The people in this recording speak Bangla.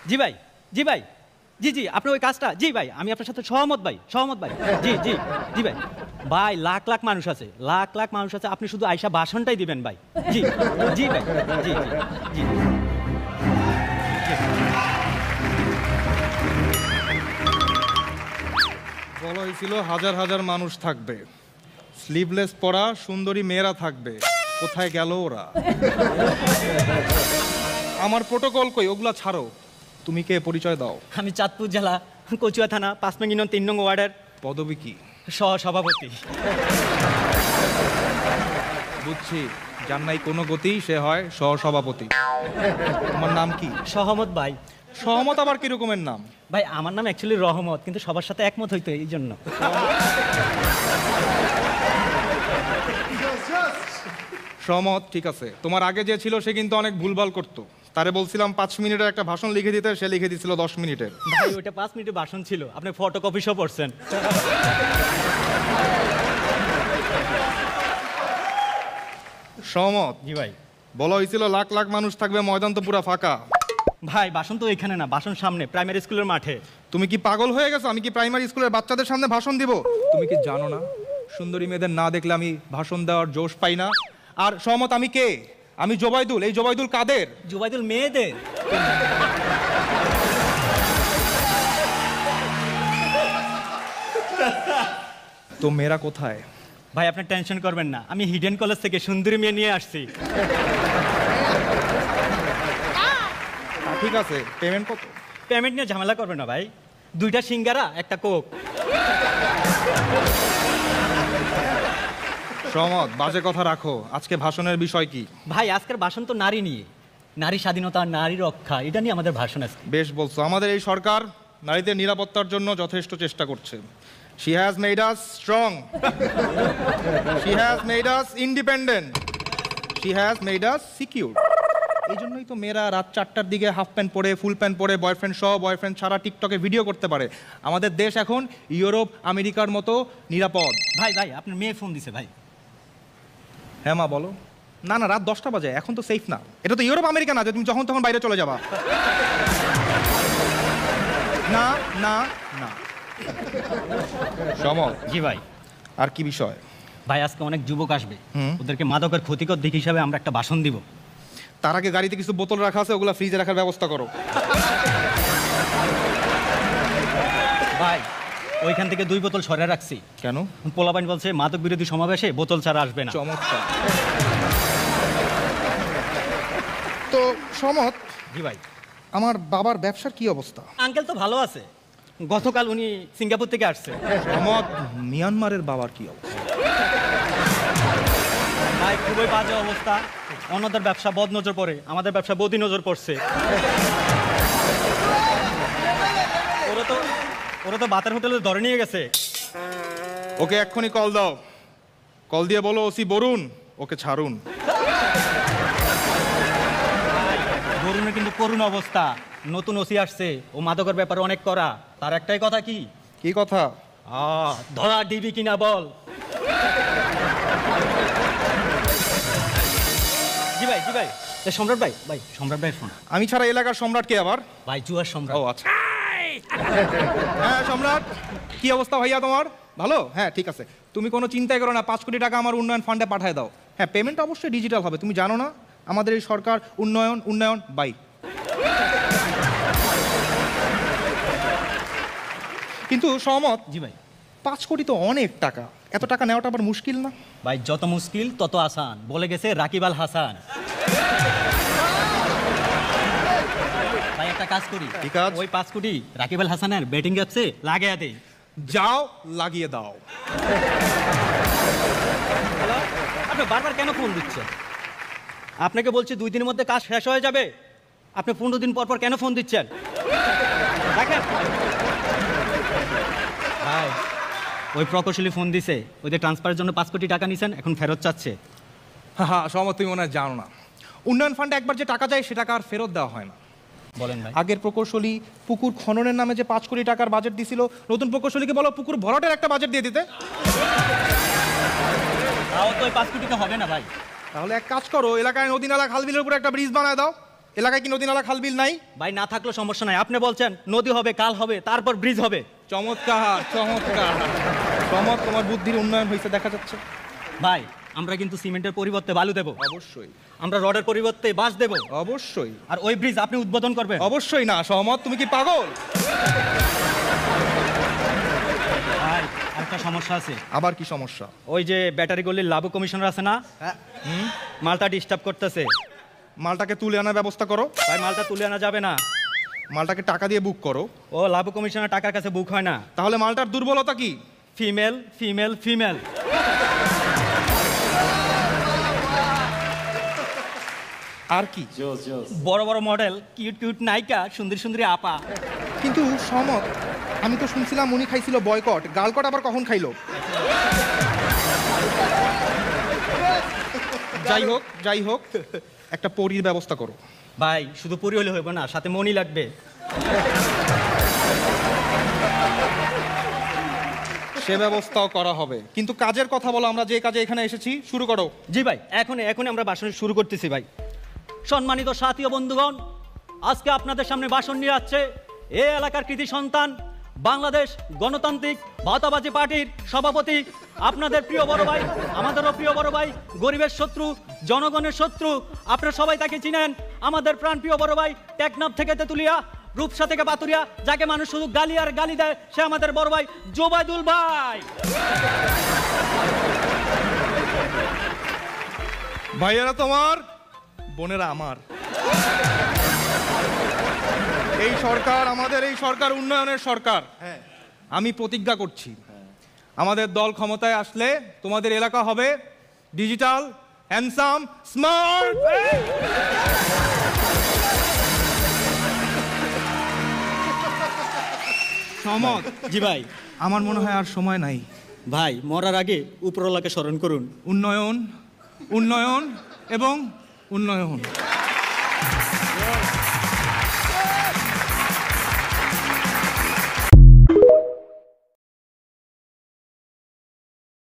জি ভাই, জি ভাই, জি জি, আপনার ওই কাজটা, জি ভাই, আমি আপনার সাথে সহমত ভাই, সহমত ভাই, জি জি, জি ভাই। ভাই লাখ লাখ মানুষ আছে, লাখ লাখ মানুষ আছে, আপনি শুধু আইসা ভাষণটাই দিবেন ভাই। জি জি ভাই, জি জি জি। বলা হয়েছিল হাজার হাজার মানুষ থাকবে, স্লিভলেস পরা সুন্দরী মেয়েরা থাকবে, কোথায় গেল ওরা? আমার প্রোটোকল কই, ওগুলা ছাড়ো। তুমি কে, পরিচয় দাও। আমি চাঁদপুর জেলা কচুয়া থানা 5 নং ইউনিয়ন 3 নং ওয়ার্ডের পদবী কি? সহসভাপতি। বুঝছি, যার নাই কোনো গতি সে হয় সহসভাপতি। তোমার নাম কি? সহমত ভাই। সহমত আবার কি রকমের নাম? ভাই আমার নাম অ্যাকচুয়ালি রহমত, কিন্তু সবার সাথে একমত হইতো এই জন্য। সহমত, ঠিক আছে। তোমার আগে যে ছিল সে কিন্তু অনেক ভুলভাল করতো। তারে বলছিলাম 5 মিনিটের একটা ভাষণ লিখে দিতে, সে লিখে দিছিল 10 মিনিটের। ভাই ওইটা 5 মিনিটের ভাষণ ছিল, আপনি ফটোকপি সহ পড়ছেন। সহমত, জি ভাই। বলা হয়েছিল লাখ লাখ মানুষ থাকবে, ময়দান তো পুরা ফাঁকা। ভাই ভাষণ তো এখানে না, ভাষণ সামনে প্রাইমারি স্কুলের মাঠে। তুমি কি পাগল হয়ে গেছো? আমি কি প্রাইমারি স্কুলের বাচ্চাদের সামনে ভাষণ দিব? তুমি কি জানো না সুন্দরী মেয়েদের না দেখলে আমি ভাষণ দেওয়ার জোশ পাই না? আর সহমত, আমি কে? আমি জোবাইদুল। এই জোবাইদুল কাদের? জুবাইদুল মেয়েদের। তো মেয়েরা কোথায়? ভাই আপনি টেনশন করবেন না, আমি হিডেন কলেজ থেকে সুন্দরী মেয়ে নিয়ে আসছি। ঠিক আছে, পেমেন্ট কত? পেমেন্ট নিয়ে ঝামেলা করবেন না ভাই, 2টা সিঙ্গারা একটা কোক। সহমত, বাজে কথা রাখো। আজকে ভাষণের বিষয় কি? ভাই আজকের ভাষণ তো নারী নিয়ে, নারী স্বাধীনতা, নারী রক্ষা, এটা নিয়ে আমাদের ভাষণ আছে। বেশ বলছো। আমাদের এই সরকার নারীদের নিরাপত্তার জন্য যথেষ্ট চেষ্টা করছে। She has made us strong. She has made us independent. She has made us secure. এই জন্যই তো মেয়েরা রাত 4টার দিকে হাফ প্যান্ট পরে, ফুল প্যান্ট পরে, বয়ফ্রেন্ড সহ, বয়ফ্রেন্ড ছাড়া টিকটকে ভিডিও করতে পারে। আমাদের দেশ এখন ইউরোপ আমেরিকার মতো নিরাপদ। ভাই ভাই আপনার মেয়ে ফোন দিছে ভাই। হ্যাঁ মা, বলো। না না, রাত 10টা বাজে, এখন তো সেফ না। এটা তো ইউরোপ আমেরিকা না যে তুমি যখন তখন বাইরে চলে যাবা। না না না। সমল, জি ভাই। আর কি বিষয়? ভাই আজকে অনেক যুবক আসবে, ওদেরকে মাদকের ক্ষতিকর দিক হিসাবে আমরা একটা ভাষণ দিব। তার আগে গাড়িতে কিছু বোতল রাখা আছে, ওগুলা ফ্রিজে রাখার ব্যবস্থা করো। ভাই ওইখান থেকে 2 বোতল সরে রাখছি। কেন? পোলাপাইন বলছে মাদক বিরোধী সমাবেশে বোতল ছাড়া আসবে না। চমৎকার। তো সমত, জি ভাই। আমার বাবার ব্যবসার কি অবস্থা? আঙ্কেল তো ভালো আছে, গতকাল উনি সিঙ্গাপুর থেকে আসছে। সমত, মিয়ানমারের বাবার কি অবস্থা? ভাই খুবই বাজে অবস্থা, অন্যদের ব্যবসা বদ নজর পড়ে, আমাদের ব্যবসা বদি নজর পড়ছে। ওরা তো বাতের হোটেলে ধরে নিয়ে গেছে। ওকে এক্ষুনি কল দাও। কল দিয়ে বলো ওসি বরুণ ওকে ছাড়ুন। বরুণের কিন্তু করুণ অবস্থা, নতুন ওসি আসছে, ও মাদকের ব্যাপারে অনেক করা। তার একটাই কথা, কি কি কথা? ধরা দিবি কিনা বল। জি ভাই, জি ভাই। সম্রাট ভাই, ভাই সম্রাট ভাই ফোন। আমি ছাড়া এলাকার সম্রাট কে আবার? ভাই জুয়ার সম্রাট। ও আচ্ছা। হ্যাঁ সম্রাট, কি অবস্থা ভাইয়া তোমার? ভালো? হ্যাঁ ঠিক আছে, তুমি কোনো চিন্তাই করো না। 5 কোটি টাকা আমার উন্নয়ন ফান্ডে পাঠিয়ে দাও। হ্যাঁ, পেমেন্ট অবশ্যই ডিজিটাল হবে। তুমি জানো না আমাদের এই সরকার উন্নয়ন উন্নয়ন বাই। কিন্তু সহমত। জি ভাই। 5 কোটি তো অনেক টাকা, এত টাকা নেওয়াটা আবার মুশকিল না? ভাই যত মুশকিল তত আসান, বলে গেছে রাকিব আল হাসান। ভাই একটা কাজ করি। কি কাজ? ওই 5 কোটি রাকিব আল হাসানের ব্যাটিং অ্যাপসে লাগিয়ে দেই। যাও, লাগিয়ে দাও। হ্যালো, আপনি বারবার কেন ফোন দিচ্ছেন? আপনাকে বলছি 2 দিনের মধ্যে কাজ শেষ হয়ে যাবে, আপনি 15 দিন পর পর কেন ফোন দিচ্ছেন? দেখেন ভাই, ওই প্রকৌশলী ফোন দিছে, ওদের ট্রান্সফারের জন্য 5 কোটি টাকা নিছেন, এখন ফেরত চাচ্ছে। হ্যাঁ সহমত, তুমি মনে হয় জানো না, উন্নয়ন ফান্ডে একবার যে টাকা যায় সে টাকা আর ফেরত দেওয়া হয় না। বলেন ভাই। আগের প্রকৌশলী পুকুর খননের নামে যে 5 কোটি টাকার বাজেট দিছিল, নতুন প্রকৌশলীকে বলো পুকুর ভরাটের একটা বাজেট দিয়ে দিতে। তাও তো ওই 5 কোটিতে হবে না ভাই। তাহলে এক কাজ করো, এলাকায় নদী নালা খাল বিলের উপরে একটা ব্রিজ বানায় দাও। এলাকায় কি নদী নালা খাল বিল নাই? ভাই না থাকলেও সমস্যা নাই, আপনি বলছেন নদী হবে, কাল হবে, তারপর ব্রিজ হবে। চমৎকার চমৎকার তোমার বুদ্ধির উন্নয়ন হয়েছে দেখা যাচ্ছে। ভাই আমরা কিন্তু সিমেন্টের পরিবর্তে বালু দেব, অবশ্যই আমরা রডের পরিবর্তে বাঁশ দেব, অবশ্যই আর ওই ব্রিজ আপনি উদ্বোধন করবেন। অবশ্যই না সহমত, তুমি কি পাগল? ভাই একটা সমস্যা আছে। আবার কি সমস্যা? ওই যে ব্যাটারি গলির লাভু কমিশনার আছে না, মালটা ডিস্টার্ব করতেছে। মালটাকে তুলে আনার ব্যবস্থা করো। ভাই মালটা তুলে আনা যাবে না, মালটাকে টাকা দিয়ে বুক করো। ও লাভু কমিশনার টাকার কাছে বুক হয় না। তাহলে মালটার দুর্বলতা কি? Female female female. আর কি? বড় বড় মডেল, কিউট কিউট নায়িকা, সুন্দরী সুন্দরী আপা। কিন্তু সহমত, আমি তো শুনছিলাম উনি খাইছিল বয়কট, গালকট আবার কখন খাইলো? যাই হোক একটা পরীর ব্যবস্থা করো। ভাই শুধু পরি হলে হবে না, সাথে মনি লাগবে। সে ব্যবস্থাও করা হবে, কিন্তু কাজের কথা বলো। আমরা যে কাজে এখানে এসেছি শুরু করো। জি ভাই এখনই আমরা ভাষণ শুরু করতেছি। ভাই সম্মানিত সাথী ও বন্ধুগণ, আজকে আপনাদের সামনে ভাষণ নিয়ে যাচ্ছে এই এলাকার কৃতি সন্তান, বাংলাদেশ গণতান্ত্রিক ভাতাবাজি পার্টির সভাপতি, আপনাদের প্রিয় বড় ভাই, আমাদেরও প্রিয় বড় ভাই, গরিবের শত্রু, জনগণের শত্রু, আপনারা সবাই তাকে চিনেন, আমাদের প্রাণ প্রিয় বড় ভাই, টেকনাফ থেকে তেতুলিয়া, রূপসা থেকে পাতুরিয়া, যাকে মানুষ শুধু গালি আর গালি দেয়, সে আমাদের বড় ভাই জোবাইদুল ভাই। ভাইয়েরা তোমার, বোনেরা আমার। এই সরকার, আমাদের এই সরকার উন্নয়নের সরকার। আমি প্রতিজ্ঞা করছি, আমাদের দল ক্ষমতায় আসলে তোমাদের এলাকা হবে ডিজিটাল, হ্যান্ডসাম, স্মার্ট। সহমত? জি ভাই। আমার মনে হয় আর সময় নাই। ভাই মরার আগে উপরওয়ালাকে স্মরণ করুন। উন্নয়ন, উন্নয়ন এবং উন্নয়ন।